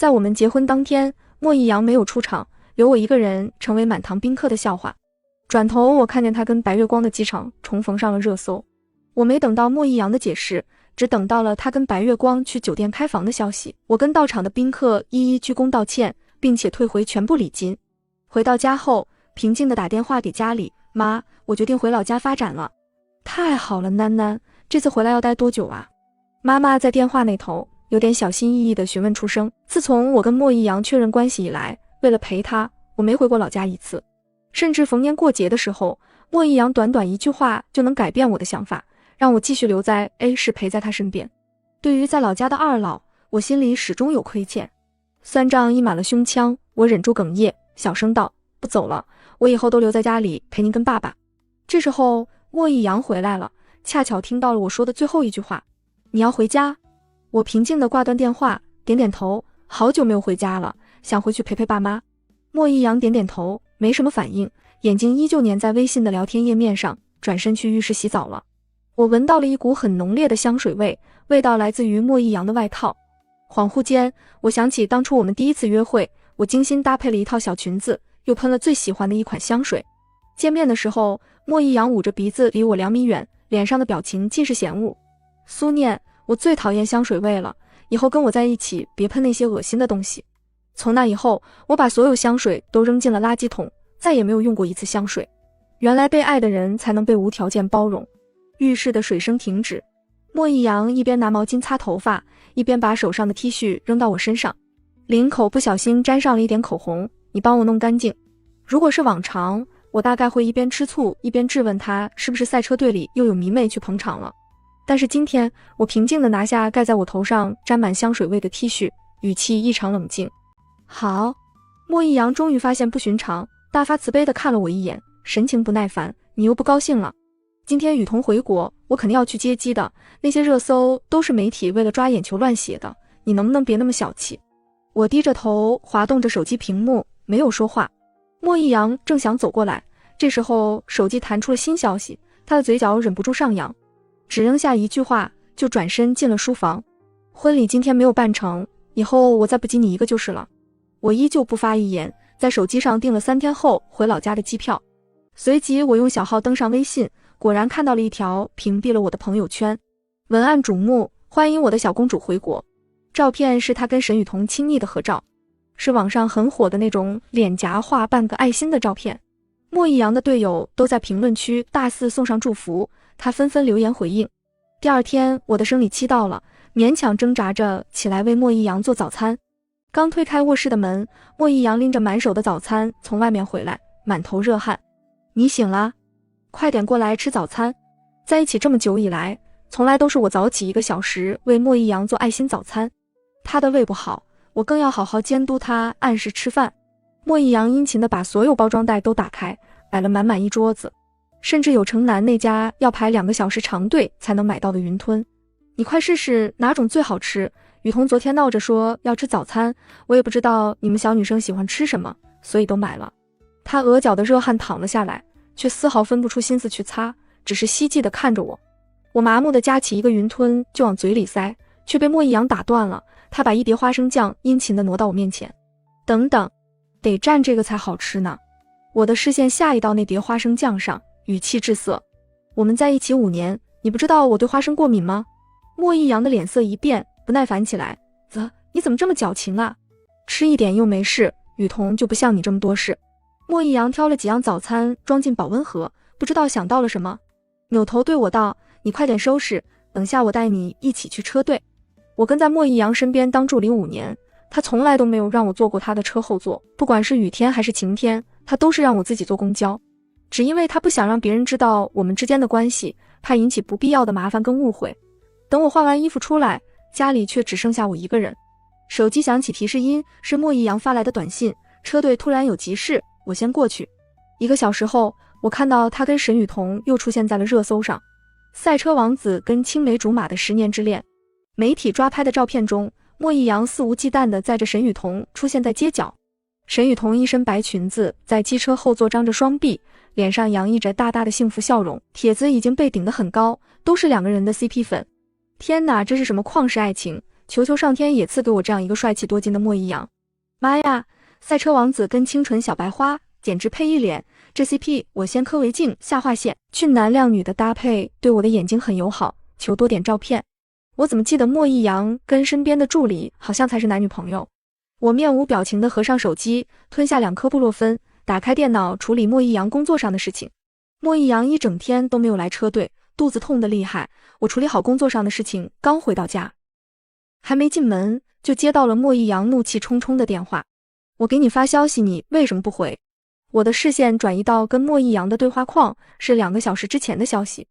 在我们结婚当天，莫一阳没有出场，留我一个人成为满堂宾客的笑话。转头我看见他跟白月光的机场重逢上了热搜。我没等到莫一阳的解释，只等到了他跟白月光去酒店开房的消息。我跟到场的宾客一一鞠躬道歉，并且退回全部礼金。回到家后，平静地打电话给家里，妈，我决定回老家发展了。太好了，囡囡，这次回来要待多久啊？妈妈在电话那头有点小心翼翼地询问出声。自从我跟莫一阳确认关系以来，为了陪他，我没回过老家一次。甚至逢年过节的时候，莫一阳短短一句话就能改变我的想法，让我继续留在 A 市陪在他身边。对于在老家的二老，我心里始终有亏欠，酸胀溢满了胸腔，我忍住哽咽，小声道，不走了，我以后都留在家里陪您跟爸爸。这时候莫一阳回来了，恰巧听到了我说的最后一句话，你要回家？我平静地挂断电话，点点头，好久没有回家了，想回去陪陪爸妈。莫一阳点点头，没什么反应，眼睛依旧粘在微信的聊天页面上，转身去浴室洗澡了。我闻到了一股很浓烈的香水味，味道来自于莫一阳的外套。恍惚间，我想起当初我们第一次约会，我精心搭配了一套小裙子，又喷了最喜欢的一款香水。见面的时候，莫一阳捂着鼻子离我2米远，脸上的表情尽是嫌恶。苏念，我最讨厌香水味了，以后跟我在一起别喷那些恶心的东西。从那以后，我把所有香水都扔进了垃圾桶，再也没有用过一次香水。原来被爱的人才能被无条件包容。浴室的水声停止，莫一阳一边拿毛巾擦头发，一边把手上的 T 恤扔到我身上，领口不小心沾上了一点口红，你帮我弄干净。如果是往常，我大概会一边吃醋一边质问他是不是赛车队里又有迷妹去捧场了。但是今天，我平静地拿下盖在我头上沾满香水味的 T 恤，语气异常冷静。好。莫一阳终于发现不寻常，大发慈悲地看了我一眼，神情不耐烦，你又不高兴了？今天雨桐回国，我肯定要去接机的，那些热搜都是媒体为了抓眼球乱写的，你能不能别那么小气？我低着头滑动着手机屏幕，没有说话。莫一阳正想走过来，这时候手机弹出了新消息，他的嘴角忍不住上扬，只扔下一句话就转身进了书房。婚礼今天没有办成，以后我再不挤你一个就是了。我依旧不发一言，在手机上订了3天后回老家的机票。随即我用小号登上微信，果然看到了一条屏蔽了我的朋友圈，文案瞩目，欢迎我的小公主回国。照片是她跟沈雨桐亲昵的合照，是网上很火的那种脸颊画半个爱心的照片。莫一阳的队友都在评论区大肆送上祝福，他纷纷留言回应。第二天我的生理期到了，勉强挣扎着起来为莫一阳做早餐。刚推开卧室的门，莫一阳拎着满手的早餐从外面回来，满头热汗。你醒了？快点过来吃早餐。在一起这么久以来，从来都是我早起1个小时为莫一阳做爱心早餐。他的胃不好，我更要好好监督他按时吃饭。莫一阳殷勤地把所有包装袋都打开，摆了满满一桌子，甚至有城南那家要排2个小时长队才能买到的云吞。你快试试哪种最好吃。雨桐昨天闹着说要吃早餐，我也不知道你们小女生喜欢吃什么，所以都买了。他额角的热汗淌了下来，却丝毫分不出心思去擦，只是希冀地看着我。我麻木地夹起一个云吞就往嘴里塞，却被莫一阳打断了。他把一碟花生酱殷勤地挪到我面前。等等，得蘸这个才好吃呢。我的视线下移到那碟花生酱上，语气滞涩。我们在一起5年，你不知道我对花生过敏吗？莫一阳的脸色一变，不耐烦起来。你怎么这么矫情啊？吃一点又没事，雨桐就不像你这么多事。莫一阳挑了几样早餐装进保温盒，不知道想到了什么，扭头对我道，你快点收拾，等下我带你一起去车队。我跟在莫一阳身边当助理5年，他从来都没有让我坐过他的车后座，不管是雨天还是晴天，他都是让我自己坐公交。只因为他不想让别人知道我们之间的关系，怕引起不必要的麻烦跟误会。等我换完衣服出来，家里却只剩下我一个人。手机响起提示音，是莫一阳发来的短信，车队突然有急事，我先过去。1个小时后，我看到他跟沈雨桐又出现在了热搜上，赛车王子跟青梅竹马的10年之恋。媒体抓拍的照片中，莫一阳肆无忌惮地载着沈雨桐出现在街角。沈雨桐一身白裙子，在机车后座张着双臂，脸上洋溢着大大的幸福笑容。帖子已经被顶得很高，都是2个人的 CP 粉。天哪，这是什么旷世爱情？求求上天也赐给我这样一个帅气多金的莫一阳。妈呀，赛车王子跟清纯小白花简直配一脸，这 CP 我先磕为敬，下划线。俊男靓女的搭配对我的眼睛很友好，求多点照片。我怎么记得莫一阳跟身边的助理好像才是男女朋友？我面无表情地合上手机，吞下2颗布洛芬，打开电脑处理莫一阳工作上的事情。莫一阳一整天都没有来车队，肚子痛得厉害。我处理好工作上的事情，刚回到家，还没进门就接到了莫一阳怒气冲冲的电话。我给你发消息，你为什么不回？我的视线转移到跟莫一阳的对话框，是2个小时之前的消息。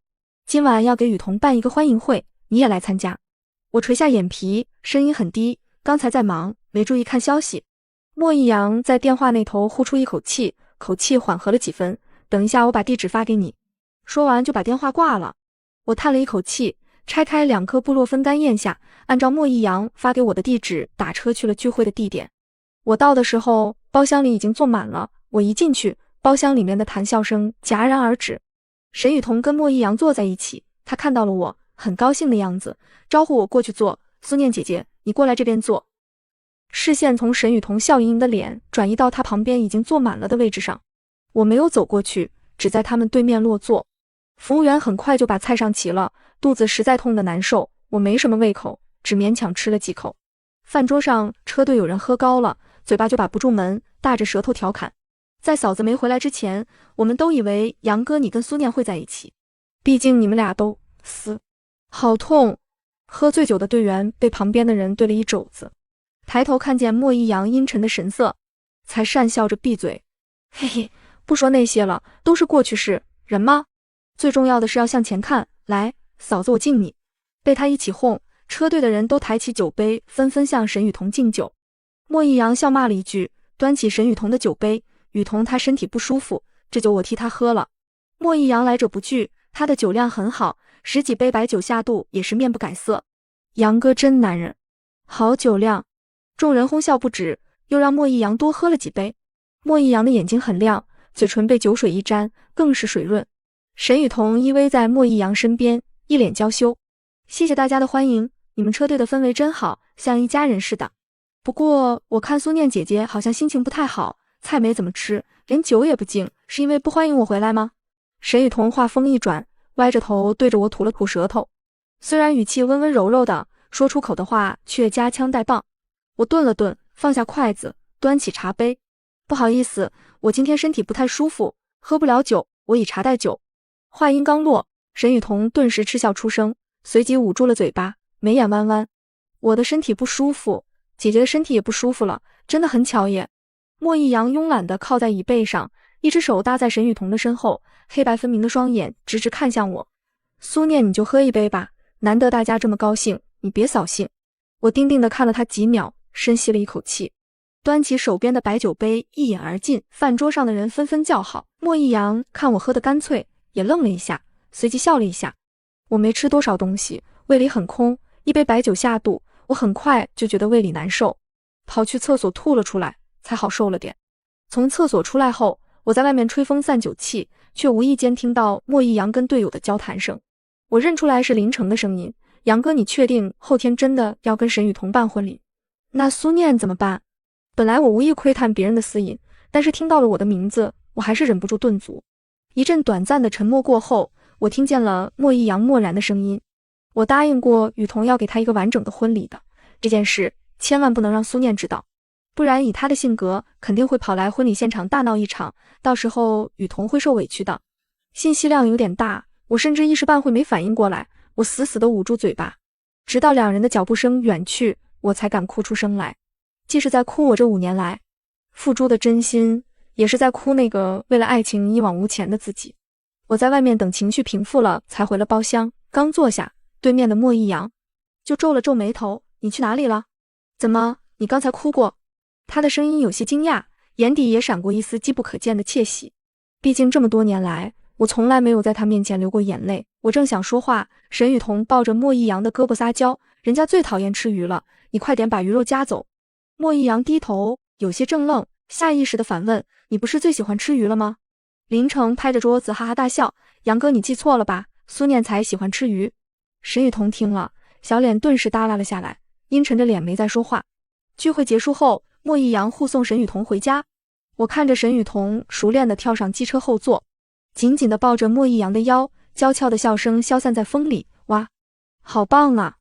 今晚要给雨桐办一个欢迎会，你也来参加。我垂下眼皮，声音很低，刚才在忙，没注意看消息。莫一阳在电话那头呼出一口气，口气缓和了几分。等一下我把地址发给你。说完就把电话挂了。我叹了一口气，拆开2颗布洛芬干咽下，按照莫一阳发给我的地址打车去了聚会的地点。我到的时候，包厢里已经坐满了。我一进去，包厢里面的谈笑声戛然而止。沈雨桐跟莫一阳坐在一起，他看到了我，很高兴的样子，招呼我过去坐。苏念姐姐，你过来这边坐。视线从沈雨桐笑盈盈的脸转移到他旁边已经坐满了的位置上。我没有走过去，只在他们对面落座。服务员很快就把菜上齐了，肚子实在痛得难受，我没什么胃口，只勉强吃了几口。饭桌上车队有人喝高了，嘴巴就把不住门，大着舌头调侃。在嫂子没回来之前，我们都以为杨哥你跟苏念会在一起，毕竟你们俩都撕。好痛！喝醉酒的队员被旁边的人对了一肘子，抬头看见莫一阳阴沉的神色，才讪笑着闭嘴。嘿嘿，不说那些了，都是过去式，人吗？最重要的是要向前看。来，嫂子我敬你。被他一起哄，车队的人都抬起酒杯，纷纷向沈雨桐敬酒。莫一阳笑骂了一句，端起沈雨桐的酒杯。雨桐她身体不舒服，这酒我替她喝了。莫一阳来者不拒，他的酒量很好，10几杯白酒下肚也是面不改色。杨哥真男人，好酒量。众人哄笑不止，又让莫一阳多喝了几杯。莫一阳的眼睛很亮，嘴唇被酒水一沾，更是水润。沈雨桐依偎在莫一阳身边，一脸娇羞。谢谢大家的欢迎，你们车队的氛围真好，像一家人似的。不过我看苏念姐姐好像心情不太好，菜没怎么吃，连酒也不敬，是因为不欢迎我回来吗？沈雨桐话锋一转，歪着头对着我吐了吐舌头，虽然语气温温柔柔的，说出口的话却夹枪带棒。我顿了顿，放下筷子，端起茶杯。不好意思，我今天身体不太舒服，喝不了酒，我以茶代酒。话音刚落，沈雨桐顿时嗤笑出声，随即捂住了嘴巴，眉眼弯弯。我的身体不舒服，姐姐的身体也不舒服了，真的很巧耶。莫一阳慵懒地靠在椅背上，一只手搭在沈雨桐的身后，黑白分明的双眼直直看向我。苏念，你就喝一杯吧，难得大家这么高兴，你别扫兴。我定定地看了他几秒，深吸了一口气，端起手边的白酒杯一饮而尽。饭桌上的人纷纷叫好。莫一阳看我喝得干脆，也愣了一下，随即笑了一下。我没吃多少东西，胃里很空，一杯白酒下肚，我很快就觉得胃里难受，跑去厕所吐了出来，才好受了点。从厕所出来后，我在外面吹风散酒气，却无意间听到莫一阳跟队友的交谈声。我认出来是林城的声音。杨哥，你确定后天真的要跟沈雨桐办婚礼？那苏念怎么办？本来我无意窥探别人的私隐，但是听到了我的名字，我还是忍不住顿足。一阵短暂的沉默过后，我听见了莫一阳漠然的声音。我答应过雨桐要给他一个完整的婚礼的，这件事千万不能让苏念知道，不然以他的性格肯定会跑来婚礼现场大闹一场，到时候雨桐会受委屈的。信息量有点大，我甚至一时半会没反应过来，我死死地捂住嘴巴，直到2人的脚步声远去，我才敢哭出声来。既是在哭我这5年来付诸的真心，也是在哭那个为了爱情一往无前的自己。我在外面等情绪平复了，才回了包厢。刚坐下，对面的莫一阳就皱了皱眉头，你去哪里了？怎么，你刚才哭过？他的声音有些惊讶，眼底也闪过一丝机不可见的窃喜。毕竟这么多年来，我从来没有在他面前流过眼泪。我正想说话，沈雨桐抱着莫一阳的胳膊撒娇，人家最讨厌吃鱼了，你快点把鱼肉夹走。莫一阳低头，有些怔愣，下意识地反问，你不是最喜欢吃鱼了吗？林城拍着桌子哈哈大笑，杨哥你记错了吧，苏念才喜欢吃鱼。沈雨桐听了，小脸顿时耷拉了下来，阴沉着脸没再说话。聚会结束后，莫一阳护送沈雨桐回家。我看着沈雨桐熟练地跳上机车后座，紧紧地抱着莫一阳的腰，娇俏的笑声消散在风里。哇，好棒啊！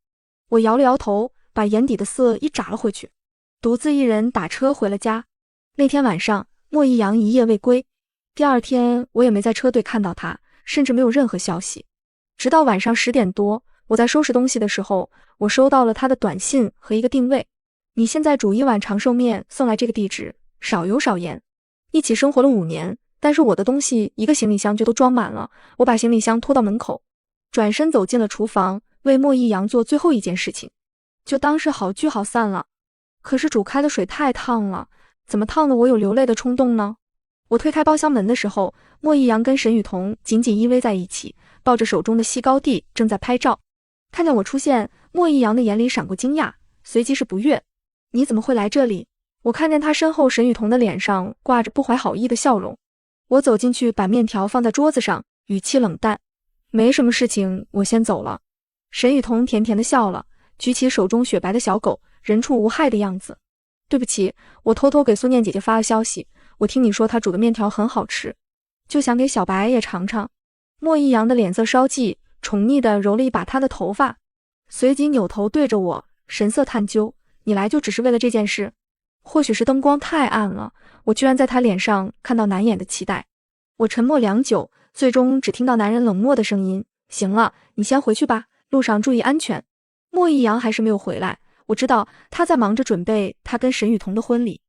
我摇了摇头，把眼底的色一眨了回去，独自一人打车回了家。那天晚上，莫一阳一夜未归。第二天，我也没在车队看到他，甚至没有任何消息。直到晚上10点多，我在收拾东西的时候，我收到了他的短信和一个定位：你现在煮一碗长寿面送来这个地址，少油少盐。一起生活了5年，但是我的东西一个行李箱就都装满了。我把行李箱拖到门口，转身走进了厨房，为莫一阳做最后一件事情，就当是好聚好散了。可是煮开的水太烫了，怎么烫的我有流泪的冲动呢？我推开包厢门的时候，莫一阳跟沈雨桐紧紧依偎在一起，抱着手中的西高地正在拍照。看见我出现，莫一阳的眼里闪过惊讶，随即是不悦。你怎么会来这里？我看见他身后沈雨桐的脸上挂着不怀好意的笑容。我走进去，把面条放在桌子上，语气冷淡：没什么事情，我先走了。沈雨桐甜甜的笑了，举起手中雪白的小狗，人畜无害的样子。对不起，我偷偷给苏念姐姐发了消息，我听你说她煮的面条很好吃，就想给小白也尝尝。莫一阳的脸色稍霁，宠溺地揉了一把他的头发，随即扭头对着我，神色探究：你来就只是为了这件事？或许是灯光太暗了，我居然在他脸上看到难掩的期待。我沉默良久，最终只听到男人冷漠的声音：行了，你先回去吧，路上注意安全。莫一阳还是没有回来，我知道他在忙着准备他跟沈雨桐的婚礼。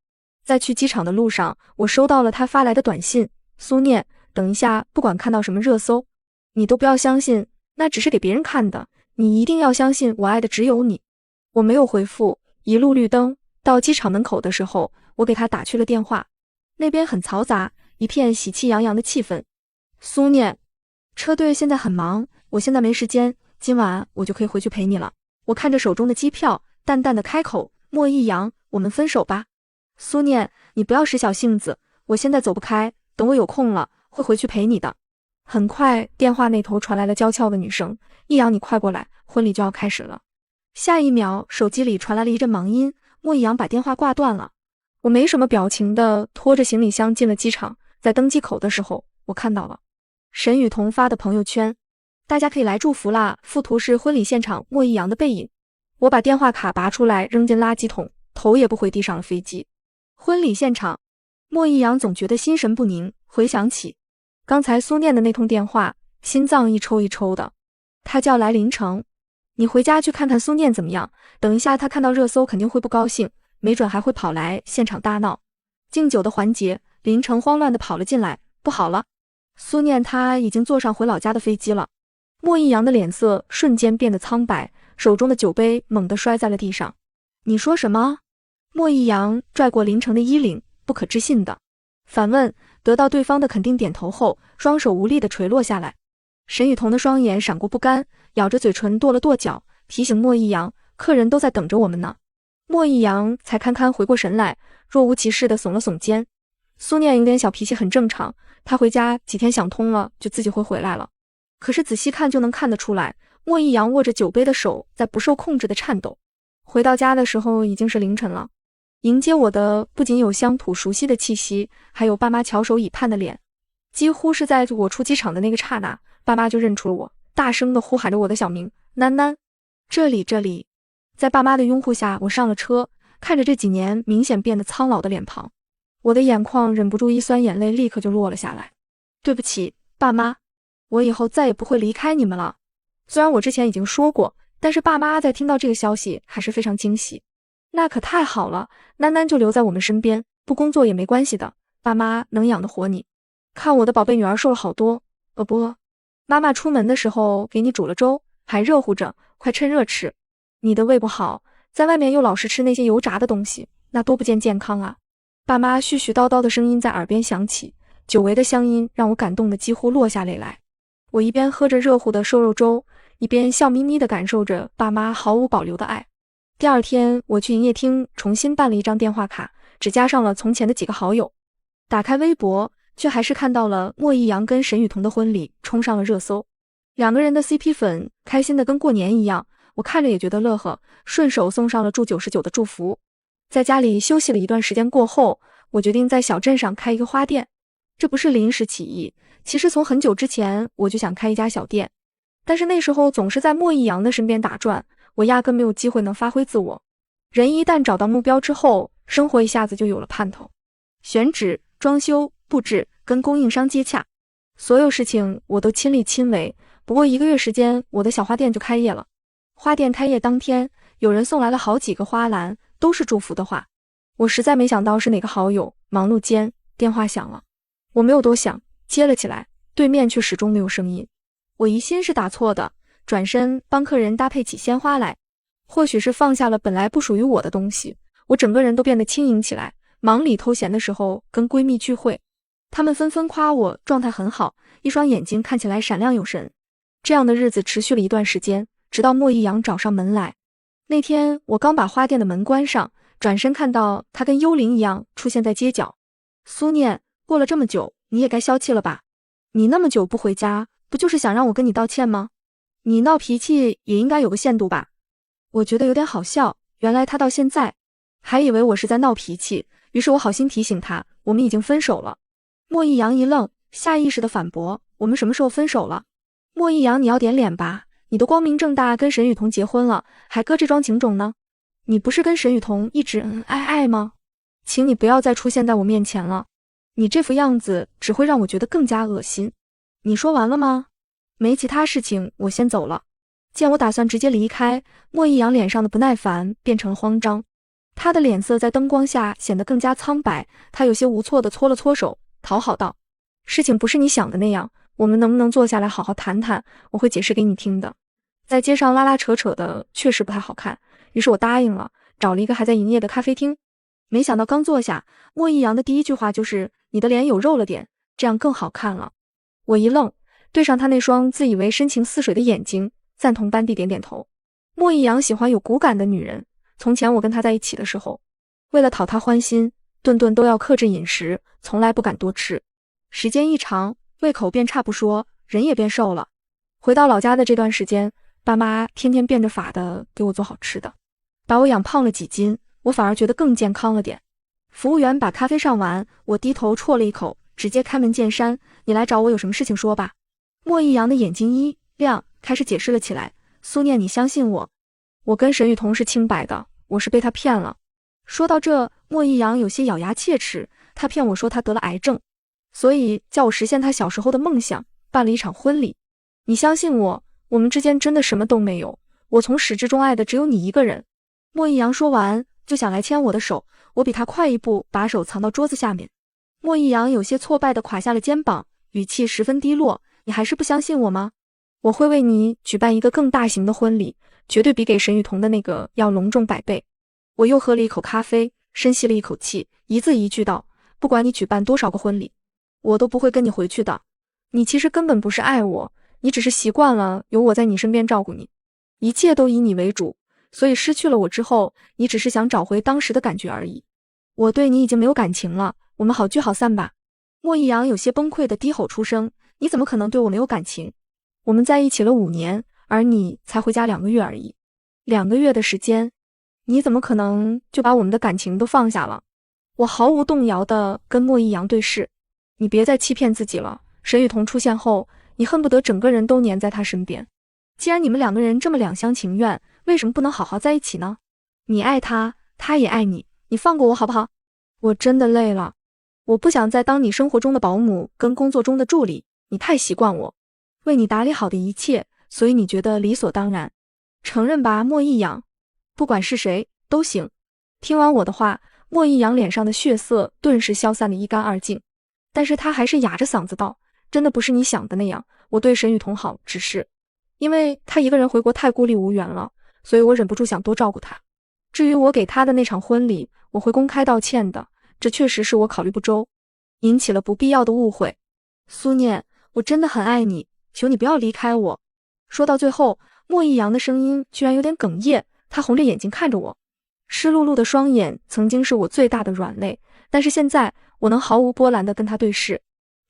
在去机场的路上，我收到了他发来的短信：苏念，等一下，不管看到什么热搜，你都不要相信，那只是给别人看的，你一定要相信我爱的只有你。我没有回复，一路绿灯。到机场门口的时候，我给他打去了电话，那边很嘈杂，一片喜气洋洋的气氛。苏念，车队现在很忙，我现在没时间，今晚我就可以回去陪你了。我看着手中的机票，淡淡的开口：莫一阳，我们分手吧。苏念，你不要使小性子，我现在走不开，等我有空了，会回去陪你的。很快，电话那头传来了娇俏的女声：一阳，你快过来，婚礼就要开始了。下一秒，手机里传来了一阵忙音，莫一阳把电话挂断了。我没什么表情的拖着行李箱进了机场，在登机口的时候，我看到了沈雨桐发的朋友圈，大家可以来祝福啦，附图是婚礼现场莫一阳的背影。我把电话卡拔出来扔进垃圾桶，头也不回地上了飞机。婚礼现场，莫一阳总觉得心神不宁，回想起刚才苏念的那通电话，心脏一抽一抽的。他叫来林城，你回家去看看苏念怎么样，等一下他看到热搜肯定会不高兴，没准还会跑来现场大闹。敬酒的环节，林城慌乱地跑了进来，不好了，苏念他已经坐上回老家的飞机了。莫一阳的脸色瞬间变得苍白，手中的酒杯猛地摔在了地上。你说什么？莫一阳拽过林城的衣领，不可置信的反问，得到对方的肯定点头后，双手无力地垂落下来。沈雨桐的双眼闪过不甘，咬着嘴唇跺了跺脚，提醒莫一阳，客人都在等着我们呢。莫一阳才堪堪回过神来，若无其事地耸了耸肩。苏念有点小脾气很正常，他回家几天想通了，就自己会回来了。可是仔细看就能看得出来，莫一阳握着酒杯的手在不受控制的颤抖。回到家的时候已经是凌晨了，迎接我的不仅有乡土熟悉的气息，还有爸妈翘首以盼的脸。几乎是在我出机场的那个刹那，爸妈就认出了我，大声地呼喊着我的小名，囡囡，这里这里。在爸妈的拥护下，我上了车，看着这几年明显变得苍老的脸庞，我的眼眶忍不住一酸，眼泪立刻就落了下来。对不起，爸妈，我以后再也不会离开你们了。虽然我之前已经说过，但是爸妈在听到这个消息还是非常惊喜。那可太好了，囡囡就留在我们身边，不工作也没关系的，爸妈能养得活你。看我的宝贝女儿瘦了好多，不，妈妈出门的时候给你煮了粥，还热乎着，快趁热吃。你的胃不好，在外面又老是吃那些油炸的东西，那多不见健康啊。爸妈絮絮叨叨的声音在耳边响起，久违的乡音让我感动得几乎落下泪来。我一边喝着热乎的瘦肉粥，一边笑眯眯地感受着爸妈毫无保留的爱。第二天，我去营业厅重新办了一张电话卡，只加上了从前的几个好友。打开微博，却还是看到了莫一阳跟沈雨桐的婚礼冲上了热搜，两个人的 CP 粉开心的跟过年一样。我看着也觉得乐呵，顺手送上了祝99的祝福。在家里休息了一段时间过后，我决定在小镇上开一个花店。这不是临时起意，其实从很久之前我就想开一家小店，但是那时候总是在莫一阳的身边打转，我压根没有机会能发挥自我。人一旦找到目标之后，生活一下子就有了盼头。选址、装修、布置，跟供应商接洽，所有事情我都亲力亲为。不过1个月时间，我的小花店就开业了。花店开业当天，有人送来了好几个花篮，都是祝福的话。我实在没想到是哪个好友。忙碌间，电话响了，我没有多想，接了起来，对面却始终没有声音。我疑心是打错的，转身帮客人搭配起鲜花来。或许是放下了本来不属于我的东西，我整个人都变得轻盈起来。忙里偷闲的时候跟闺蜜聚会，她们纷纷夸我状态很好，一双眼睛看起来闪亮有神。这样的日子持续了一段时间，直到莫一阳找上门来。那天我刚把花店的门关上，转身看到他跟幽灵一样出现在街角。苏念，过了这么久，你也该消气了吧？你那么久不回家，不就是想让我跟你道歉吗？你闹脾气也应该有个限度吧？我觉得有点好笑，原来他到现在还以为我是在闹脾气，于是我好心提醒他，我们已经分手了。莫一阳一愣，下意识地反驳，我们什么时候分手了？莫一阳，你要点脸吧，你都光明正大跟沈雨桐结婚了，还搁这桩情种呢？你不是跟沈雨桐一直恩恩爱爱吗？请你不要再出现在我面前了，你这副样子只会让我觉得更加恶心。你说完了吗？没其他事情，我先走了。见我打算直接离开，莫一阳脸上的不耐烦变成了慌张，他的脸色在灯光下显得更加苍白，他有些无措地搓了搓手，讨好道：事情不是你想的那样，我们能不能坐下来好好谈谈，我会解释给你听的。在街上拉拉扯扯的确实不太好看，于是我答应了，找了一个还在营业的咖啡厅。没想到刚坐下，莫一阳的第一句话就是你的脸有肉了点，这样更好看了。我一愣，对上他那双自以为深情似水的眼睛，赞同般地点点头。莫一阳喜欢有骨感的女人，从前我跟他在一起的时候，为了讨他欢心，顿顿都要克制饮食，从来不敢多吃。时间一长，胃口变差不说，人也变瘦了。回到老家的这段时间，爸妈天天变着法的给我做好吃的，把我养胖了几斤，我反而觉得更健康了点。服务员把咖啡上完，我低头啜了一口，直接开门见山，你来找我有什么事情说吧。莫一阳的眼睛一亮，开始解释了起来，苏念，你相信我，我跟沈雨桐是清白的，我是被他骗了。说到这，莫一阳有些咬牙切齿，他骗我说他得了癌症，所以叫我实现他小时候的梦想，办了一场婚礼。你相信我，我们之间真的什么都没有，我从始至终爱的只有你一个人。莫一阳说完就想来牵我的手，我比他快一步，把手藏到桌子下面。莫一阳有些挫败地垮下了肩膀，语气十分低落，你还是不相信我吗？我会为你举办一个更大型的婚礼，绝对比给沈雨桐的那个要隆重100倍。我又喝了一口咖啡，深吸了一口气，一字一句道，不管你举办多少个婚礼，我都不会跟你回去的。你其实根本不是爱我，你只是习惯了有我在你身边照顾你，一切都以你为主，所以失去了我之后，你只是想找回当时的感觉而已。我对你已经没有感情了，我们好聚好散吧。莫一阳有些崩溃地低吼出声，你怎么可能对我没有感情？我们在一起了5年，而你才回家2个月而已，2个月的时间，你怎么可能就把我们的感情都放下了？我毫无动摇地跟莫一阳对视，你别再欺骗自己了，沈雨桐出现后，你恨不得整个人都黏在他身边。既然你们2个人这么两厢情愿，为什么不能好好在一起呢？你爱他，他也爱你，你放过我好不好？我真的累了，我不想再当你生活中的保姆跟工作中的助理，你太习惯我为你打理好的一切，所以你觉得理所当然。承认吧，莫一阳，不管是谁都行。听完我的话，莫一阳脸上的血色顿时消散得一干二净，但是他还是哑着嗓子道，真的不是你想的那样，我对沈雨桐好，只是因为他一个人回国太孤立无援了，所以我忍不住想多照顾他。至于我给他的那场婚礼，我会公开道歉的，这确实是我考虑不周，引起了不必要的误会。苏念，我真的很爱你，求你不要离开我。说到最后，莫一阳的声音居然有点哽咽，他红着眼睛看着我，湿漉漉的双眼曾经是我最大的软肋，但是现在我能毫无波澜地跟他对视。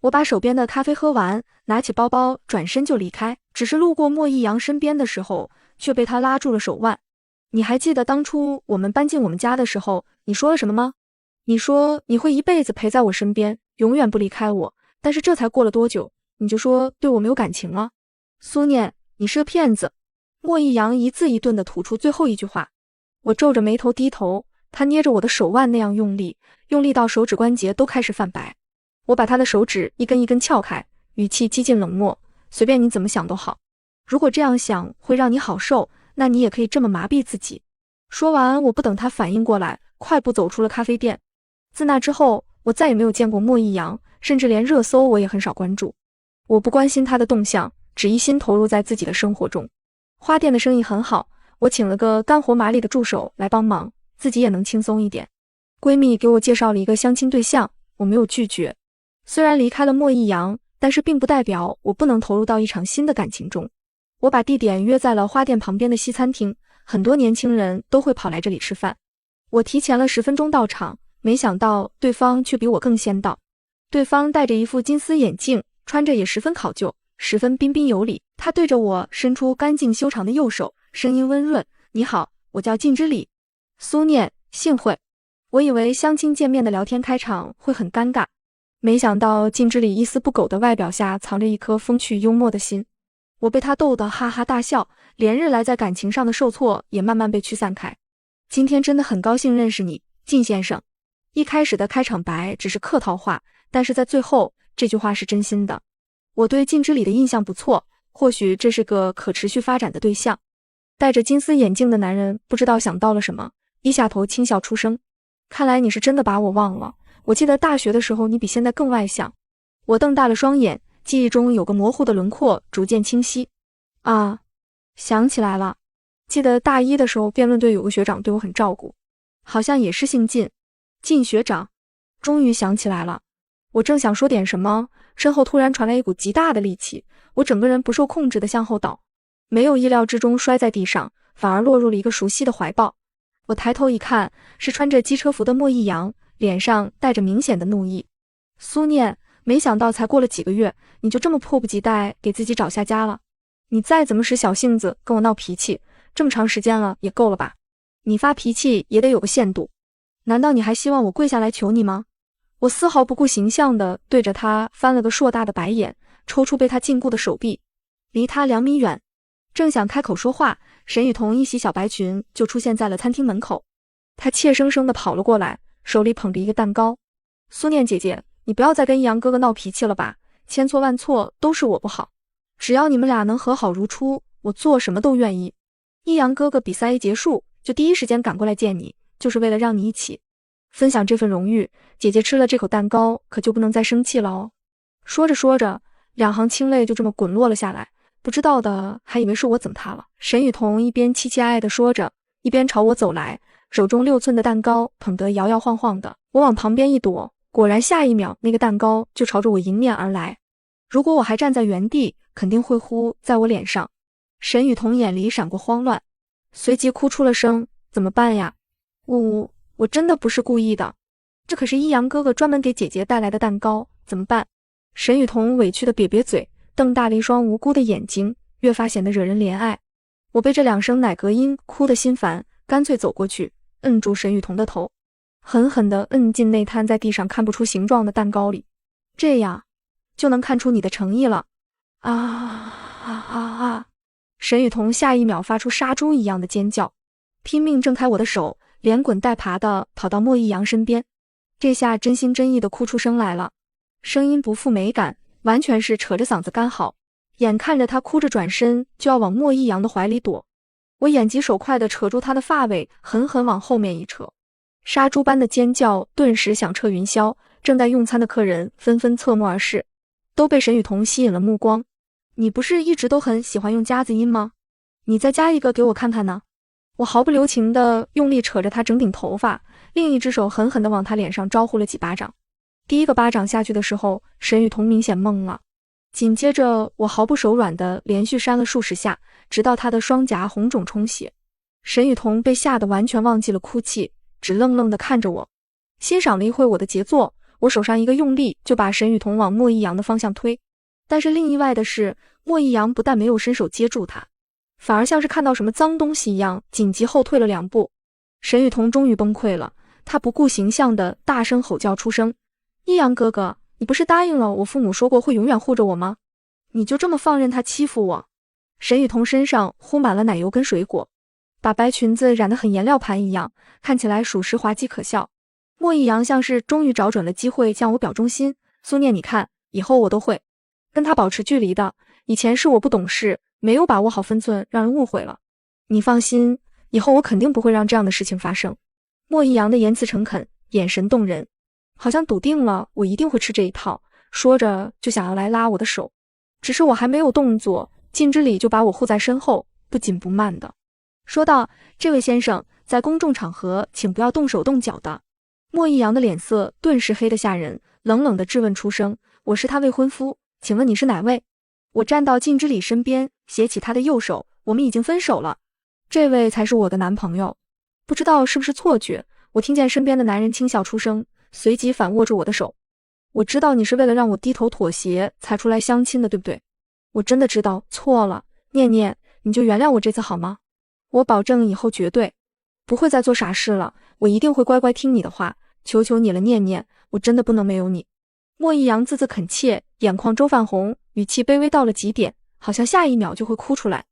我把手边的咖啡喝完，拿起包包转身就离开，只是路过莫一阳身边的时候，却被他拉住了手腕。你还记得当初我们搬进我们家的时候，你说了什么吗？你说你会一辈子陪在我身边，永远不离开我，但是这才过了多久，你就说对我没有感情了？苏念，你是个骗子。莫一阳一字一顿地吐出最后一句话。我皱着眉头低头，他捏着我的手腕那样用力，用力到手指关节都开始泛白。我把他的手指一根一根撬开，语气几近冷漠，随便你怎么想都好。如果这样想会让你好受，那你也可以这么麻痹自己。说完，我不等他反应过来，快步走出了咖啡店。自那之后，我再也没有见过莫一阳，甚至连热搜我也很少关注。我不关心他的动向，只一心投入在自己的生活中。花店的生意很好，我请了个干活麻利的助手来帮忙，自己也能轻松一点。闺蜜给我介绍了一个相亲对象，我没有拒绝。虽然离开了莫一阳，但是并不代表我不能投入到一场新的感情中。我把地点约在了花店旁边的西餐厅，很多年轻人都会跑来这里吃饭。我提前了10分钟到场，没想到对方却比我更先到。对方戴着一副金丝眼镜，穿着也十分考究，十分彬彬有礼。他对着我伸出干净修长的右手，声音温润：你好，我叫靳之礼。苏念，幸会。我以为相亲见面的聊天开场会很尴尬，没想到靳之礼一丝不苟的外表下藏着一颗风趣幽默的心。我被他逗得哈哈大笑，连日来在感情上的受挫也慢慢被驱散开。今天真的很高兴认识你，靳先生。一开始的开场白只是客套话，但是在最后这句话是真心的。我对靳之礼的印象不错，或许这是个可持续发展的对象。戴着金丝眼镜的男人不知道想到了什么，低下头轻笑出声：看来你是真的把我忘了，我记得大学的时候你比现在更外向。我瞪大了双眼，记忆中有个模糊的轮廓逐渐清晰。啊，想起来了，记得大一的时候辩论队有个学长对我很照顾，好像也是姓靳。靳学长。终于想起来了。我正想说点什么，身后突然传来一股极大的力气，我整个人不受控制地向后倒，没有意料之中摔在地上，反而落入了一个熟悉的怀抱。我抬头一看，是穿着机车服的莫一阳，脸上带着明显的怒意。苏念，没想到才过了几个月，你就这么迫不及待给自己找下家了。你再怎么使小性子跟我闹脾气，这么长时间了也够了吧？你发脾气也得有个限度。难道你还希望我跪下来求你吗？我丝毫不顾形象地对着他翻了个硕大的白眼，抽出被他禁锢的手臂，离他2米远。正想开口说话，沈雨桐一袭小白裙就出现在了餐厅门口。她怯生生地跑了过来，手里捧着一个蛋糕。苏念姐姐，你不要再跟一阳哥哥闹脾气了吧，千错万错都是我不好，只要你们俩能和好如初，我做什么都愿意。一阳哥哥比赛一结束就第一时间赶过来见你，就是为了让你一起分享这份荣誉。姐姐吃了这口蛋糕可就不能再生气了哦。说着说着，2行清泪就这么滚落了下来，不知道的还以为是我怎么他了。沈雨桐一边凄凄哀哀地说着，一边朝我走来，手中6寸的蛋糕捧得摇摇晃晃的。我往旁边一躲，果然下一秒那个蛋糕就朝着我迎面而来。如果我还站在原地，肯定会呼在我脸上。沈雨桐眼里闪过慌乱，随即哭出了声：怎么办呀？我真的不是故意的，这可是一阳哥哥专门给姐姐带来的蛋糕，怎么办？沈雨桐委屈的瘪瘪嘴，瞪大了一双无辜的眼睛，越发显得惹人怜爱。我被这2声奶隔音哭得心烦，干脆走过去，摁住沈雨桐的头，狠狠地摁进那摊在地上看不出形状的蛋糕里。这样就能看出你的诚意了。沈雨桐下一秒发出杀猪一样的尖叫，拼命挣开我的手，连滚带爬地跑到莫一阳身边。这下真心真意地哭出声来了，声音不负美感，完全是扯着嗓子干嚎。眼看着他哭着转身就要往莫一阳的怀里躲，我眼疾手快地扯住他的发尾，狠狠往后面一扯。杀猪般的尖叫顿时响彻云霄，正在用餐的客人纷纷侧目而视，都被沈雨桐吸引了目光。你不是一直都很喜欢用夹子音吗？你再加一个给我看看呢。我毫不留情地用力扯着他整顶头发，另一只手狠狠地往他脸上招呼了几巴掌。第一个巴掌下去的时候，沈雨桐明显懵了，紧接着我毫不手软地连续扇了数十下，直到他的双颊红肿充血。沈雨桐被吓得完全忘记了哭泣，只愣愣地看着我，欣赏了一会我的杰作。我手上一个用力就把沈雨桐往莫一阳的方向推，但是另意外的是，莫一阳不但没有伸手接住他，反而像是看到什么脏东西一样，紧急后退了2步。沈雨桐终于崩溃了，他不顾形象的大声吼叫出声：一阳哥哥，你不是答应了我父母说过会永远护着我吗？你就这么放任他欺负我？沈雨桐身上糊满了奶油跟水果，把白裙子染得很颜料盘一样，看起来属实滑稽可笑。莫一阳像是终于找准了机会向我表忠心，苏念你看，以后我都会跟他保持距离的，以前是我不懂事，没有把握好分寸，让人误会了。你放心，以后我肯定不会让这样的事情发生。莫一阳的言辞诚恳，眼神动人，好像笃定了我一定会吃这一套，说着就想要来拉我的手。只是我还没有动作，靳之礼就把我护在身后，不紧不慢的说道：这位先生，在公众场合请不要动手动脚的。莫一阳的脸色顿时黑得吓人，冷冷地质问出声：我是他未婚夫，请问你是哪位？我站到靳之礼身边，携起他的右手，我们已经分手了，这位才是我的男朋友。不知道是不是错觉，我听见身边的男人轻笑出声，随即反握住我的手。我知道你是为了让我低头妥协才出来相亲的，对不对？我真的知道错了，念念，你就原谅我这次好吗？我保证以后绝对不会再做傻事了，我一定会乖乖听你的话，求求你了，念念，我真的不能没有你。莫一阳字字恳切，眼眶周泛红，语气卑微到了极点，好像下一秒就会哭出来。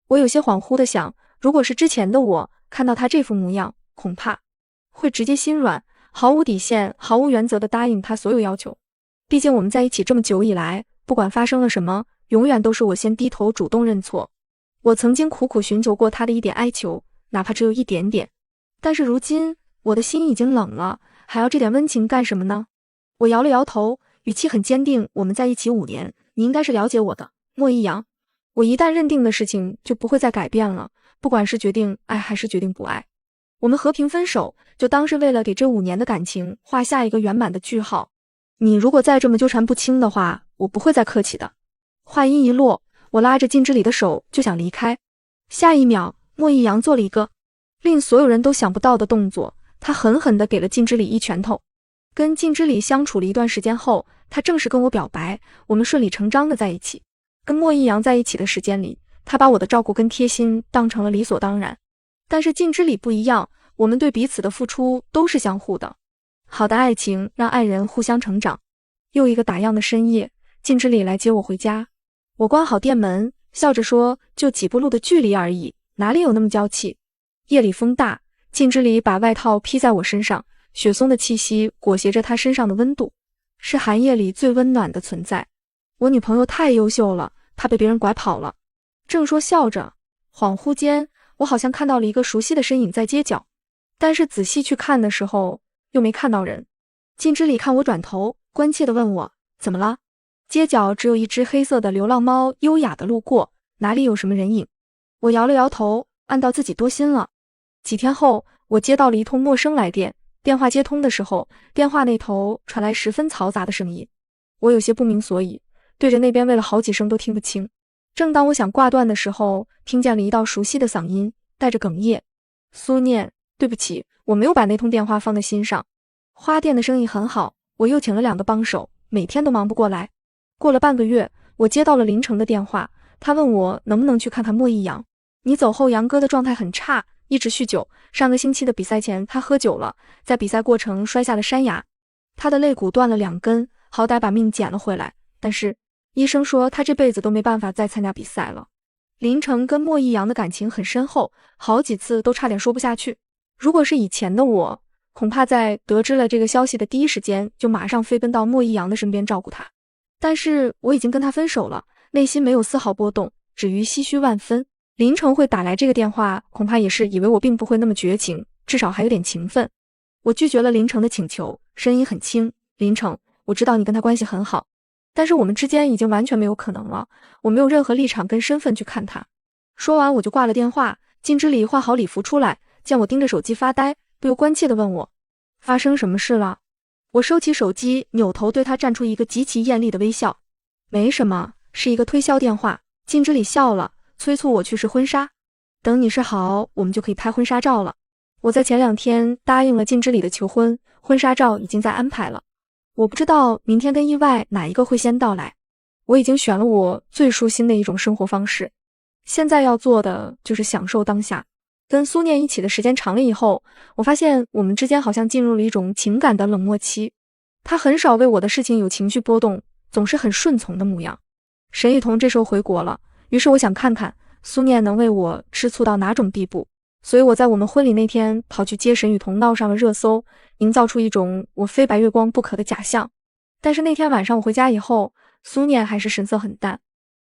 我有些恍惚的想，如果是之前的我，看到他这副模样，恐怕会直接心软，毫无底线，毫无原则的答应他所有要求。毕竟我们在一起这么久以来，不管发生了什么，永远都是我先低头主动认错。我曾经苦苦寻求过他的一点哀求，哪怕只有一点点，但是如今我的心已经冷了，还要这点温情干什么呢？我摇了摇头，语气很坚定，我们在一起5年，你应该是了解我的，莫一阳。我一旦认定的事情就不会再改变了，不管是决定爱还是决定不爱。我们和平分手，就当是为了给这5年的感情画下一个圆满的句号。你如果再这么纠缠不清的话，我不会再客气的。话音一落，我拉着靳之礼的手就想离开，下一秒，莫一阳做了一个令所有人都想不到的动作，他狠狠地给了靳之礼一拳头。跟靳之礼相处了一段时间后，他正式跟我表白，我们顺理成章的在一起。跟莫一阳在一起的时间里，他把我的照顾跟贴心当成了理所当然。但是靳之礼不一样，我们对彼此的付出都是相互的。好的爱情让爱人互相成长。又一个打烊的深夜，靳之礼来接我回家。我关好店门，笑着说，就几步路的距离而已，哪里有那么娇气。夜里风大，靳之礼把外套披在我身上，雪松的气息裹挟着他身上的温度，是寒夜里最温暖的存在。我女朋友太优秀了，她被别人拐跑了。正说笑着，恍惚间我好像看到了一个熟悉的身影在街角，但是仔细去看的时候又没看到人。靳之礼看我转头，关切地问我怎么了。街角只有一只黑色的流浪猫优雅地路过，哪里有什么人影。我摇了摇头，暗道自己多心了。几天后，我接到了一通陌生来电，电话接通的时候，电话那头传来十分嘈杂的声音，我有些不明所以，对着那边喂了好几声都听不清。正当我想挂断的时候，听见了一道熟悉的嗓音，带着哽咽：苏念，对不起，我没有把那通电话放在心上。花店的生意很好，我又请了2个帮手，每天都忙不过来。过了半个月，我接到了林城的电话，他问我能不能去看看莫一阳。你走后，杨哥的状态很差，一直酗酒，上个星期的比赛前他喝酒了，在比赛过程摔下了山崖，他的肋骨断了2根，好歹把命捡了回来，但是医生说他这辈子都没办法再参加比赛了。林城跟莫一阳的感情很深厚，好几次都差点说不下去。如果是以前的我，恐怕在得知了这个消息的第一时间就马上飞奔到莫一阳的身边照顾他。但是我已经跟他分手了，内心没有丝毫波动，止于唏嘘万分。林城会打来这个电话，恐怕也是以为我并不会那么绝情，至少还有点情分。我拒绝了林城的请求，声音很轻：林城，我知道你跟他关系很好，但是我们之间已经完全没有可能了，我没有任何立场跟身份去看他。说完我就挂了电话。靳之礼换好礼服出来，见我盯着手机发呆，不由关切地问我发生什么事了。我收起手机，扭头对他绽出一个极其艳丽的微笑。没什么，是一个推销电话。靳之礼笑了，催促我去试婚纱，等你试好，我们就可以拍婚纱照了。我在前2天答应了靳之礼的求婚，婚纱照已经在安排了。我不知道明天跟意外哪一个会先到来，我已经选了我最舒心的一种生活方式。现在要做的就是享受当下。跟苏念一起的时间长了以后，我发现我们之间好像进入了一种情感的冷漠期。他很少为我的事情有情绪波动，总是很顺从的模样。沈雨桐这时候回国了，于是我想看看苏念能为我吃醋到哪种地步，所以我在我们婚礼那天跑去接沈雨桐，闹上了热搜，营造出一种我非白月光不可的假象。但是那天晚上我回家以后，苏念还是神色很淡，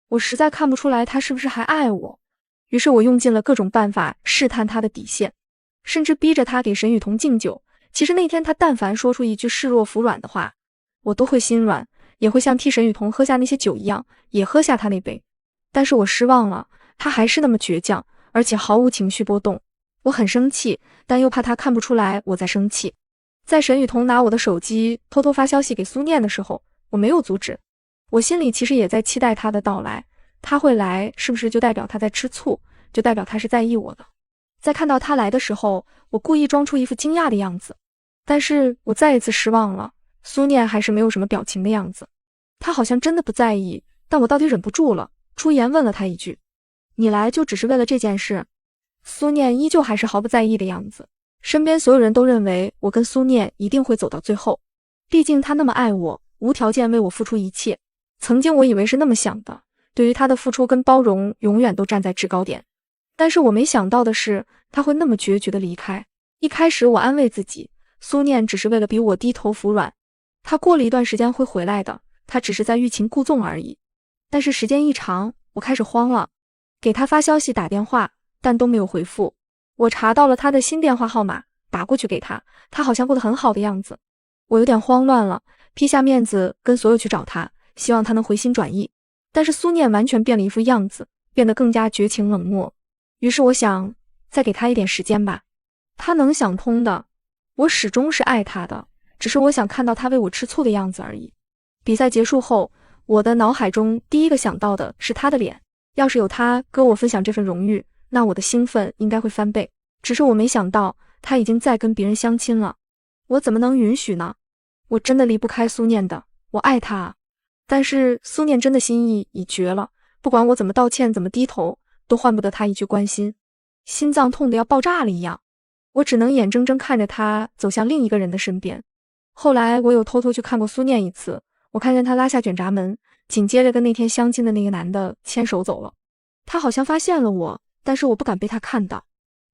我实在看不出来他是不是还爱我。于是我用尽了各种办法试探他的底线，甚至逼着他给沈雨桐敬酒。其实那天他但凡说出一句视若服软的话，我都会心软，也会像替沈雨桐喝下那些酒一样，也喝下他那杯。但是我失望了，他还是那么倔强，而且毫无情绪波动。我很生气，但又怕他看不出来我在生气。在沈雨桐拿我的手机偷偷发消息给苏念的时候，我没有阻止。我心里其实也在期待他的到来，他会来是不是就代表他在吃醋，就代表他是在意我的。在看到他来的时候，我故意装出一副惊讶的样子，但是我再一次失望了，苏念还是没有什么表情的样子。他好像真的不在意，但我到底忍不住了，出言问了他一句：你来就只是为了这件事？苏念依旧还是毫不在意的样子。身边所有人都认为我跟苏念一定会走到最后，毕竟他那么爱我，无条件为我付出一切。曾经我以为是那么想的，对于他的付出跟包容永远都站在制高点。但是我没想到的是，他会那么决绝的离开。一开始我安慰自己，苏念只是为了比我低头服软，他过了一段时间会回来的，他只是在欲擒故纵而已。但是时间一长，我开始慌了，给他发消息打电话，但都没有回复。我查到了他的新电话号码，打过去给他，他好像过得很好的样子。我有点慌乱了，披下面子跟所有去找他，希望他能回心转意。但是苏念完全变了一副样子，变得更加绝情冷漠。于是我想，再给他一点时间吧，他能想通的。我始终是爱他的，只是我想看到他为我吃醋的样子而已。比赛结束后，我的脑海中第一个想到的是他的脸，要是有他跟我分享这份荣誉，那我的兴奋应该会翻倍。只是我没想到他已经在跟别人相亲了，我怎么能允许呢？我真的离不开苏念的，我爱他啊。但是苏念真的心意已决了，不管我怎么道歉，怎么低头，都换不得他一句关心。心脏痛得要爆炸了一样，我只能眼睁睁看着他走向另一个人的身边。后来我有偷偷去看过苏念一次，我看见他拉下卷闸门，紧接着跟那天相亲的那个男的牵手走了。他好像发现了我，但是我不敢被他看到。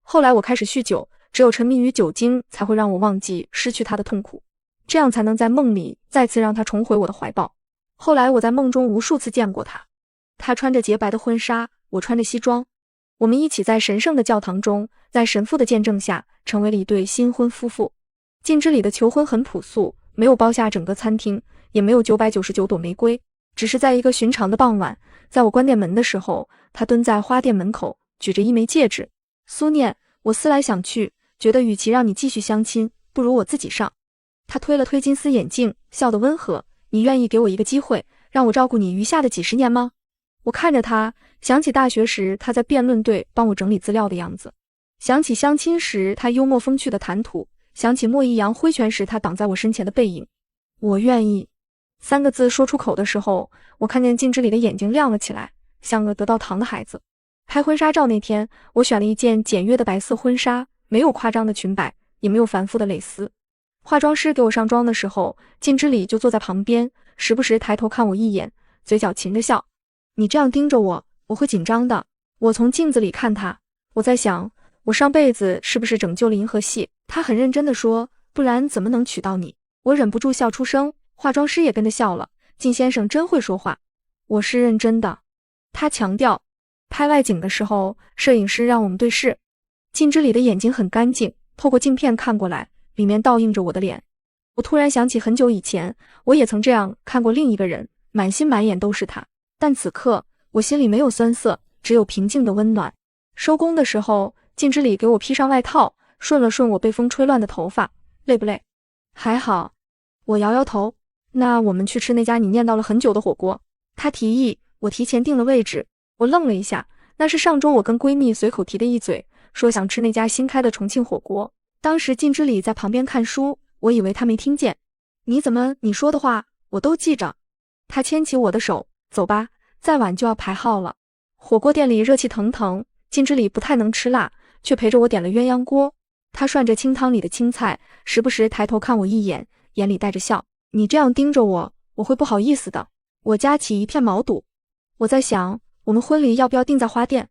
后来我开始酗酒，只有沉迷于酒精才会让我忘记失去他的痛苦，这样才能在梦里再次让他重回我的怀抱。后来我在梦中无数次见过他，他穿着洁白的婚纱，我穿着西装，我们一起在神圣的教堂中，在神父的见证下，成为了一对新婚夫妇。禁之里的求婚很朴素，没有包下整个餐厅，也没有999朵玫瑰，只是在一个寻常的傍晚，在我关店门的时候，他蹲在花店门口，举着一枚戒指。苏念，我思来想去，觉得与其让你继续相亲，不如我自己上。他推了推金丝眼镜，笑得温和，你愿意给我一个机会，让我照顾你余下的几十年吗？我看着他，想起大学时他在辩论队帮我整理资料的样子，想起相亲时他幽默风趣的谈吐，想起莫一阳挥拳时他挡在我身前的背影。我愿意3个字说出口的时候，我看见镜之里的眼睛亮了起来，像个得到糖的孩子。拍婚纱照那天，我选了一件简约的白色婚纱，没有夸张的裙摆，也没有繁复的蕾丝。化妆师给我上妆的时候，镜之里就坐在旁边，时不时抬头看我一眼，嘴角噙着笑。你这样盯着我，我会紧张的。我从镜子里看他，我在想，我上辈子是不是拯救了银河系？他很认真地说，不然怎么能娶到你？我忍不住笑出声，化妆师也跟着笑了。靳先生真会说话。我是认真的。他强调。拍外景的时候，摄影师让我们对视。镜之里的眼睛很干净，透过镜片看过来，里面倒映着我的脸。我突然想起很久以前，我也曾这样看过另一个人，满心满眼都是他。但此刻，我心里没有酸涩，只有平静的温暖。收工的时候，镜之里给我披上外套，顺了顺我被风吹乱的头发。累不累？还好。我摇摇头。那我们去吃那家你念叨了很久的火锅。他提议，我提前订了位置。我愣了一下，那是上周我跟闺蜜随口提的一嘴，说想吃那家新开的重庆火锅。当时靳之里在旁边看书，我以为他没听见。你说的话我都记着。他牵起我的手，走吧，再晚就要排号了。火锅店里热气腾腾，金之礼不太能吃辣，却陪着我点了鸳鸯锅。他涮着清汤里的青菜，时不时抬头看我一眼，眼里带着笑。你这样盯着我，我会不好意思的。我夹起一片毛肚。我在想，我们婚礼要不要定在花店？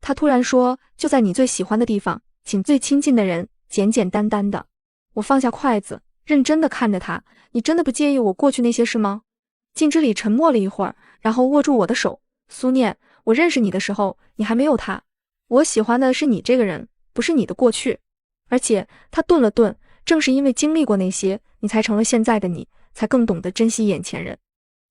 他突然说，就在你最喜欢的地方，请最亲近的人，简简单单的。我放下筷子，认真的看着他，你真的不介意我过去那些事吗？金之礼沉默了一会儿，然后握住我的手。苏念，我认识你的时候，你还没有他。我喜欢的是你这个人，不是你的过去。而且他顿了顿，正是因为经历过那些，你才成了现在的你，才更懂得珍惜眼前人。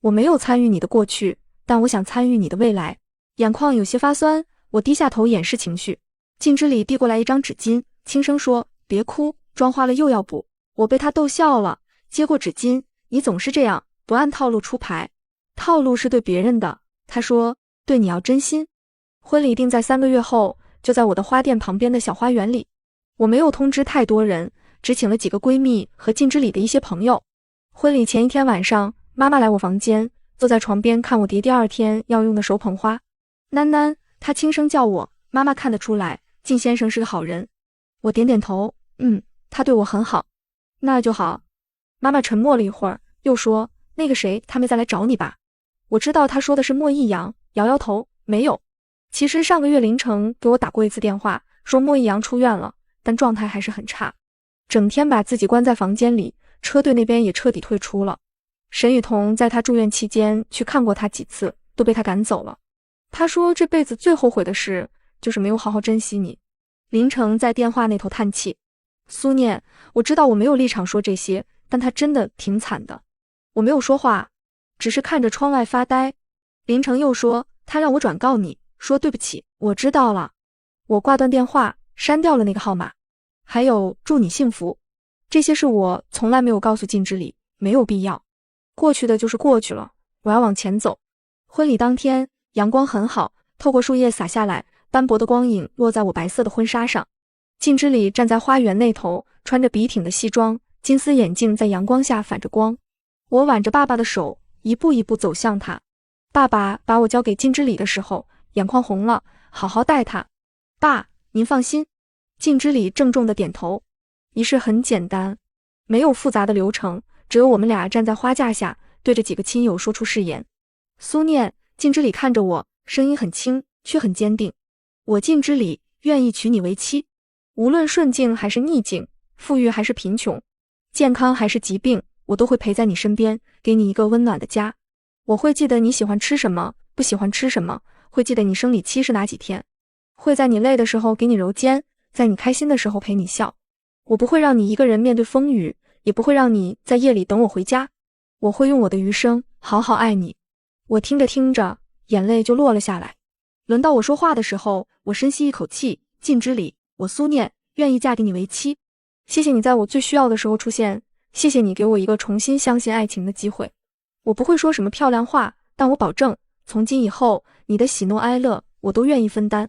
我没有参与你的过去，但我想参与你的未来。眼眶有些发酸，我低下头掩饰情绪。金之礼递过来一张纸巾，轻声说，别哭，妆花了又要补。我被他逗笑了，接过纸巾，你总是这样，不按套路出牌。套路是对别人的，他说，对你要真心。婚礼定在3个月后，就在我的花店旁边的小花园里。我没有通知太多人，只请了几个闺蜜和金之礼的一些朋友。婚礼前一天晚上，妈妈来我房间，坐在床边看我叠第2天要用的手捧花。囡囡，她轻声叫我，妈妈看得出来，靳先生是个好人。我点点头，他对我很好。那就好。妈妈沉默了一会儿，又说，那个谁，他没再来找你吧？我知道她说的是莫一阳，摇摇头，没有。其实上个月凌晨给我打过一次电话，说莫一阳出院了，但状态还是很差，整天把自己关在房间里，车队那边也彻底退出了。沈雨桐在他住院期间去看过他几次，都被他赶走了。他说这辈子最后悔的事，就是没有好好珍惜你。林城在电话那头叹气，苏念，我知道我没有立场说这些，但他真的挺惨的。我没有说话，只是看着窗外发呆。林城又说，他让我转告你，说对不起。我知道了。我挂断电话，删掉了那个号码。还有，祝你幸福。这些事我从来没有告诉靳之礼，没有必要。过去的就是过去了，我要往前走。婚礼当天，阳光很好，透过树叶洒下来，斑驳的光影落在我白色的婚纱上。靳之礼站在花园那头，穿着笔挺的西装，金丝眼镜在阳光下反着光。我挽着爸爸的手，一步一步走向他。爸爸把我交给靳之礼的时候，眼眶红了，好好待他。爸，您放心。靳之礼郑重地点头。仪式很简单，没有复杂的流程，只有我们俩站在花架下，对着几个亲友说出誓言。苏念，靳之礼看着我，声音很轻，却很坚定。我靳之礼愿意娶你为妻，无论顺境还是逆境，富裕还是贫穷，健康还是疾病，我都会陪在你身边，给你一个温暖的家。我会记得你喜欢吃什么，不喜欢吃什么，会记得你生理期是哪几天，会在你累的时候给你揉肩，在你开心的时候陪你笑。我不会让你一个人面对风雨，也不会让你在夜里等我回家。我会用我的余生好好爱你。我听着听着，眼泪就落了下来。轮到我说话的时候，我深吸一口气，靳之礼，我苏念愿意嫁给你为妻。谢谢你在我最需要的时候出现，谢谢你给我一个重新相信爱情的机会。我不会说什么漂亮话，但我保证，从今以后，你的喜怒哀乐我都愿意分担，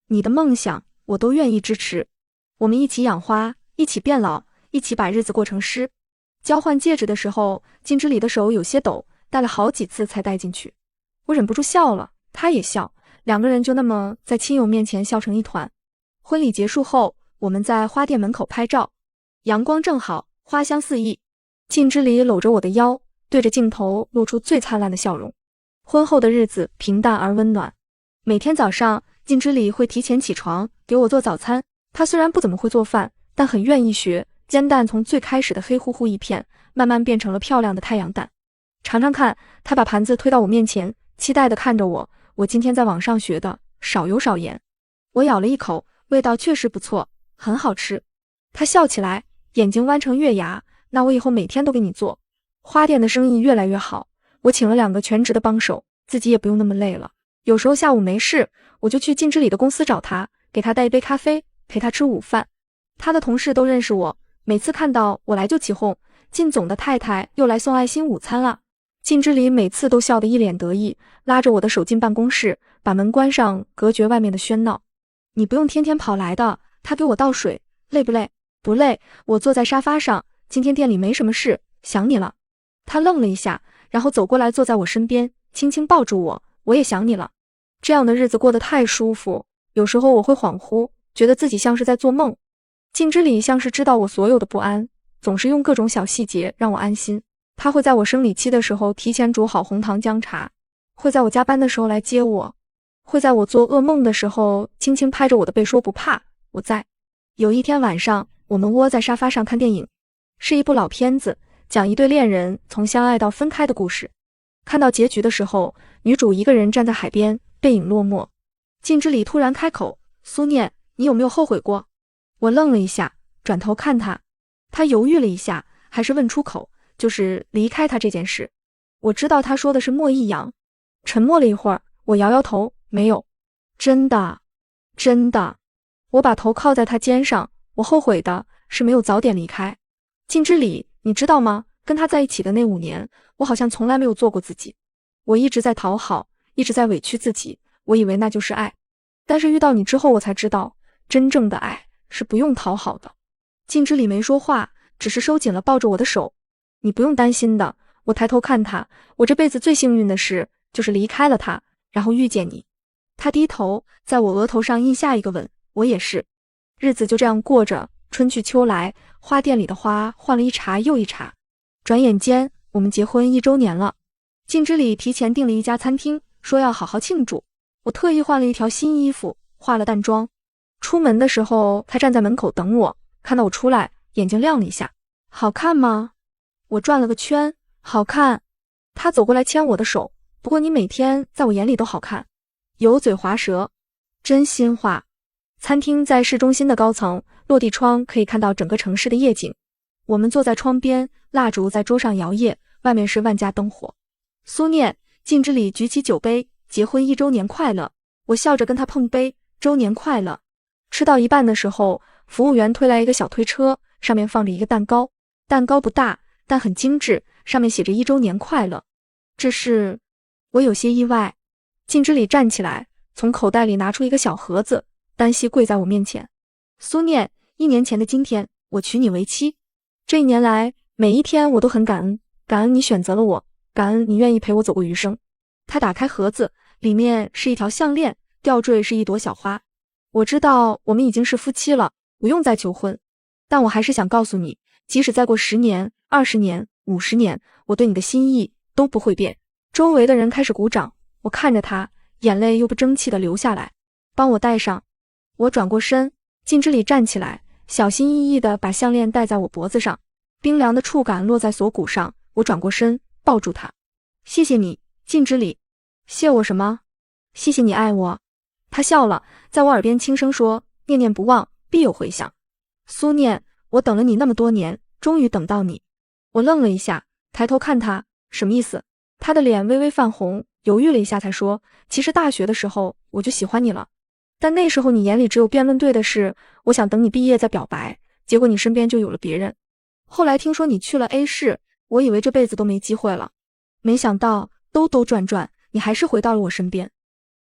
你的梦想我都愿意支持。我们一起养花，一起变老，一起把日子过成诗。交换戒指的时候，靳之礼的手有些抖，戴了好几次才戴进去。我忍不住笑了，他也笑，两个人就那么在亲友面前笑成一团。婚礼结束后，我们在花店门口拍照，阳光正好，花香四溢。靳之礼搂着我的腰，对着镜头露出最灿烂的笑容。婚后的日子平淡而温暖。每天早上，靳之礼会提前起床给我做早餐。他虽然不怎么会做饭，但很愿意学。煎蛋从最开始的黑乎乎一片，慢慢变成了漂亮的太阳蛋。尝尝看，他把盘子推到我面前，期待地看着我。我今天在网上学的，少油少盐。我咬了一口，味道确实不错，很好吃。他笑起来，眼睛弯成月牙。那我以后每天都给你做。花店的生意越来越好，我请了2个全职的帮手，自己也不用那么累了。有时候下午没事，我就去靳之礼的公司找他，给他带一杯咖啡，陪他吃午饭。他的同事都认识我，每次看到我来就起哄，靳总的太太又来送爱心午餐了。靳之礼每次都笑得一脸得意，拉着我的手进办公室，把门关上，隔绝外面的喧闹。你不用天天跑来的。他给我倒水，累不累？不累，我坐在沙发上，今天店里没什么事，想你了。他愣了一下，然后走过来坐在我身边，轻轻抱住我，我也想你了。这样的日子过得太舒服，有时候我会恍惚，觉得自己像是在做梦。静之里像是知道我所有的不安，总是用各种小细节让我安心。他会在我生理期的时候提前煮好红糖姜茶，会在我加班的时候来接我，会在我做噩梦的时候轻轻拍着我的背说不怕，我在。有一天晚上，我们窝在沙发上看电影，是一部老片子，讲一对恋人从相爱到分开的故事。看到结局的时候，女主一个人站在海边，背影落寞。静之里突然开口，苏念，你有没有后悔过？我愣了一下，转头看他，他犹豫了一下，还是问出口，就是离开他这件事。我知道他说的是莫一阳。沉默了一会儿，我摇摇头，没有。真的，真的。我把头靠在他肩上，我后悔的是没有早点离开。静之里，你知道吗？跟他在一起的那5年，我好像从来没有做过自己。我一直在讨好，一直在委屈自己，我以为那就是爱。但是遇到你之后，我才知道，真正的爱是不用讨好的。静之里没说话，只是收紧了抱着我的手。你不用担心的。我抬头看他，我这辈子最幸运的事，就是离开了他，然后遇见你。他低头，在我额头上印下一个吻，我也是。日子就这样过着，春去秋来，花店里的花换了一茬又一茬。转眼间，我们结婚1周年了。静之里提前订了一家餐厅，说要好好庆祝。我特意换了一条新衣服，化了淡妆。出门的时候，他站在门口等我，看到我出来，眼睛亮了一下。好看吗？我转了个圈，好看。他走过来牵我的手，不过你每天在我眼里都好看。油嘴滑舌，真心话。餐厅在市中心的高层，落地窗可以看到整个城市的夜景。我们坐在窗边，蜡烛在桌上摇曳，外面是万家灯火。苏念，静之里举起酒杯，结婚1周年快乐。我笑着跟他碰杯，周年快乐。吃到一半的时候，服务员推来一个小推车，上面放着一个蛋糕。蛋糕不大，但很精致，上面写着1周年快乐。这是……我有些意外。静之里站起来，从口袋里拿出一个小盒子，单膝跪在我面前。苏念，1年前的今天，我娶你为妻。这1年来，每一天我都很感恩，感恩你选择了我，感恩你愿意陪我走过余生。他打开盒子，里面是一条项链，吊坠是一朵小花。我知道我们已经是夫妻了，不用再求婚，但我还是想告诉你，即使再过10年、20年、50年，我对你的心意都不会变。周围的人开始鼓掌，我看着他，眼泪又不争气地流下来。帮我戴上。我转过身，静之里站起来，小心翼翼地把项链戴在我脖子上，冰凉的触感落在锁骨上。我转过身，抱住他。谢谢你，静之里。谢我什么？谢谢你爱我。他笑了，在我耳边轻声说，念念不忘，必有回响。苏念，我等了你那么多年，终于等到你。我愣了一下，抬头看他，什么意思？他的脸微微泛红，犹豫了一下才说，其实大学的时候我就喜欢你了，但那时候你眼里只有辩论队的事，我想等你毕业再表白，结果你身边就有了别人。后来听说你去了 A 市，我以为这辈子都没机会了，没想到兜兜转转，你还是回到了我身边。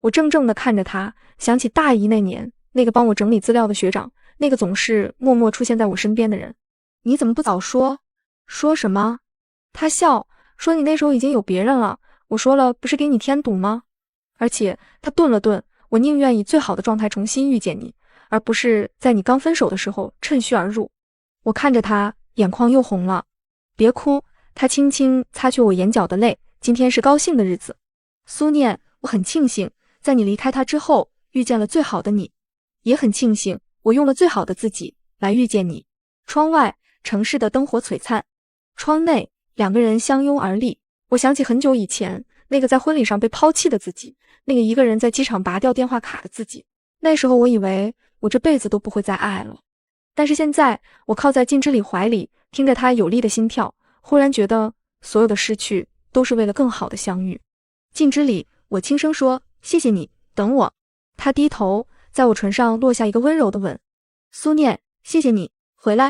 我怔怔地看着他，想起大一那年，那个帮我整理资料的学长，那个总是默默出现在我身边的人。你怎么不早说？说什么？他笑，说你那时候已经有别人了，我说了不是给你添堵吗？而且他顿了顿，我宁愿以最好的状态重新遇见你，而不是在你刚分手的时候趁虚而入。我看着他，眼眶又红了。别哭，他轻轻擦去我眼角的泪，今天是高兴的日子。苏念，我很庆幸在你离开他之后遇见了最好的你，也很庆幸我用了最好的自己来遇见你。窗外城市的灯火璀璨，窗内2个人相拥而立。我想起很久以前那个在婚礼上被抛弃的自己，那个一个人在机场拔掉电话卡的自己。那时候我以为我这辈子都不会再爱了，但是现在我靠在静之里怀里，听着他有力的心跳，忽然觉得所有的失去都是为了更好的相遇。静之里，我轻声说，谢谢你，等我。他低头，在我唇上落下一个温柔的吻。苏念，谢谢你，回来。